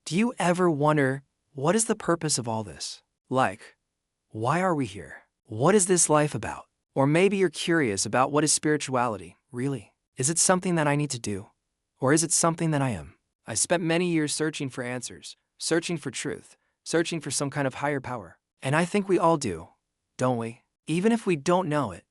Do you ever wonder, what is the purpose of all this? Like, why are we here? What is this life about? Or maybe you're curious about what is spirituality, really? Is it something that I need to do? Or is it something that I am? I spent many years searching for answers, searching for truth, searching for some kind of higher power. And I think we all do, don't we? Even if we don't know it,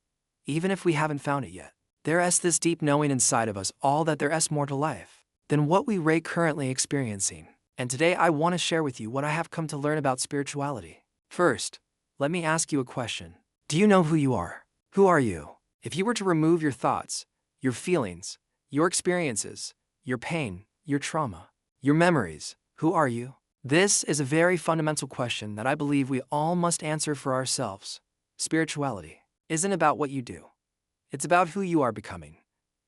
even if we haven't found it yet. There is this deep knowing inside of us all that there is more to life than what we are currently experiencing. And today I want to share with you what I have come to learn about spirituality. First, let me ask you a question. Do you know who you are? Who are you? If you were to remove your thoughts, your feelings, your experiences, your pain, your trauma, your memories, who are you? This is a very fundamental question that I believe we all must answer for ourselves. Spirituality isn't about what you do. It's about who you are becoming.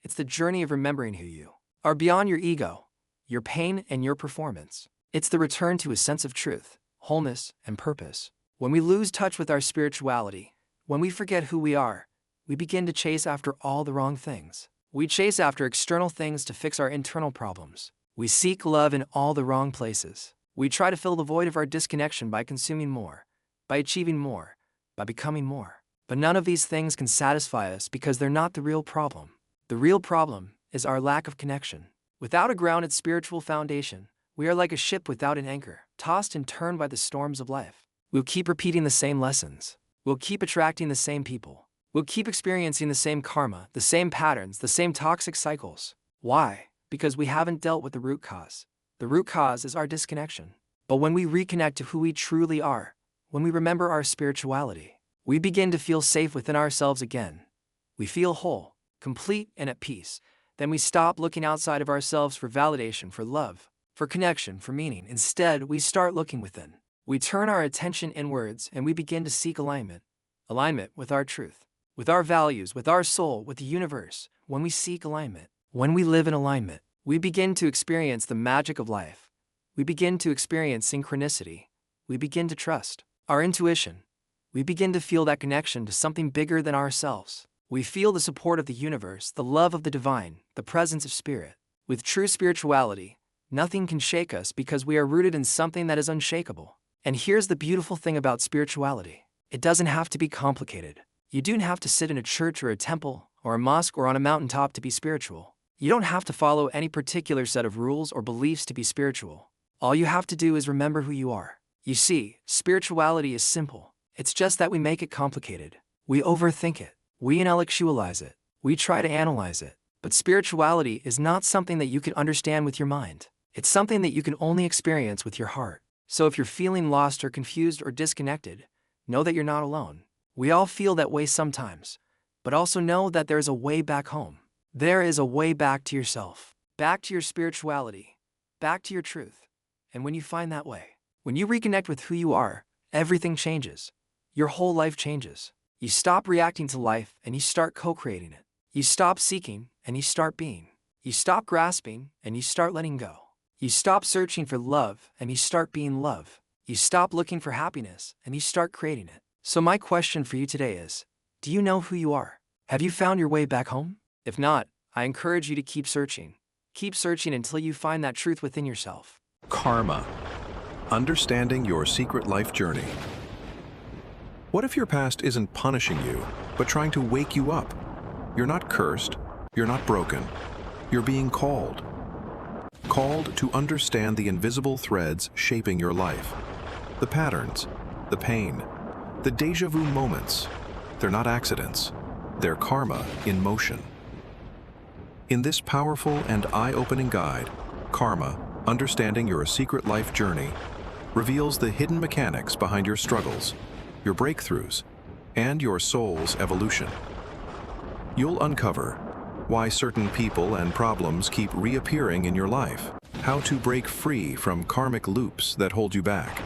It's the journey of remembering who you are beyond your ego, your pain, and your performance. It's the return to a sense of truth, wholeness, and purpose. When we lose touch with our spirituality, when we forget who we are, we begin to chase after all the wrong things. We chase after external things to fix our internal problems. We seek love in all the wrong places. We try to fill the void of our disconnection by consuming more, by achieving more, by becoming more. But none of these things can satisfy us because they're not the real problem. The real problem is our lack of connection. Without a grounded spiritual foundation, we are like a ship without an anchor, tossed and turned by the storms of life. We'll keep repeating the same lessons. We'll keep attracting the same people. We'll keep experiencing the same karma, the same patterns, the same toxic cycles. Why? Because we haven't dealt with the root cause. The root cause is our disconnection. But when we reconnect to who we truly are, when we remember our spirituality, we begin to feel safe within ourselves again. We feel whole, complete, and at peace. Then we stop looking outside of ourselves for validation, for love, for connection, for meaning. Instead, we start looking within. We turn our attention inwards and we begin to seek alignment. Alignment with our truth, with our values, with our soul, with the universe. When we seek alignment, when we live in alignment, we begin to experience the magic of life. We begin to experience synchronicity. We begin to trust our intuition. We begin to feel that connection to something bigger than ourselves. We feel the support of the universe, the love of the divine, the presence of spirit. With true spirituality, nothing can shake us because we are rooted in something that is unshakable. And here's the beautiful thing about spirituality. It doesn't have to be complicated. You don't have to sit in a church or a temple or a mosque or on a mountaintop to be spiritual. You don't have to follow any particular set of rules or beliefs to be spiritual. All you have to do is remember who you are. You see, spirituality is simple. It's just that we make it complicated. We overthink it. We intellectualize it. We try to analyze it. But spirituality is not something that you can understand with your mind. It's something that you can only experience with your heart. So if you're feeling lost or confused or disconnected, know that you're not alone. We all feel that way sometimes, but also know that there is a way back home. There is a way back to yourself, back to your spirituality, back to your truth. And when you find that way, when you reconnect with who you are, everything changes. Your whole life changes. You stop reacting to life and you start co-creating it. You stop seeking and you start being. You stop grasping and you start letting go. You stop searching for love and you start being love. You stop looking for happiness and you start creating it. So my question for you today is, do you know who you are? Have you found your way back home? If not, I encourage you to keep searching. Keep searching until you find that truth within yourself. Karma. Understanding your secret life journey. What if your past isn't punishing you, but trying to wake you up? You're not cursed. You're not broken. You're being called. Called to understand the invisible threads shaping your life. The patterns, the pain, the déjà vu moments. They're not accidents. They're karma in motion. In this powerful and eye-opening guide, Karma, Understanding Your Secret Life Journey, reveals the hidden mechanics behind your struggles, your breakthroughs, and your soul's evolution. You'll uncover why certain people and problems keep reappearing in your life, how to break free from karmic loops that hold you back,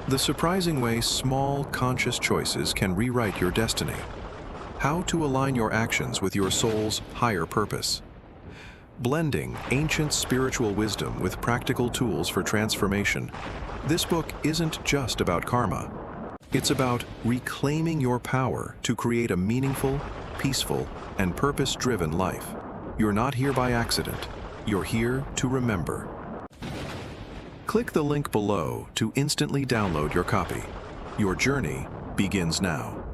the surprising way small, conscious choices can rewrite your destiny, how to align your actions with your soul's higher purpose. Blending ancient spiritual wisdom with practical tools for transformation, this book isn't just about karma. It's about reclaiming your power to create a meaningful, peaceful, and purpose-driven life. You're not here by accident. You're here to remember. Click Click the link below to instantly download your copy. Your journey begins now.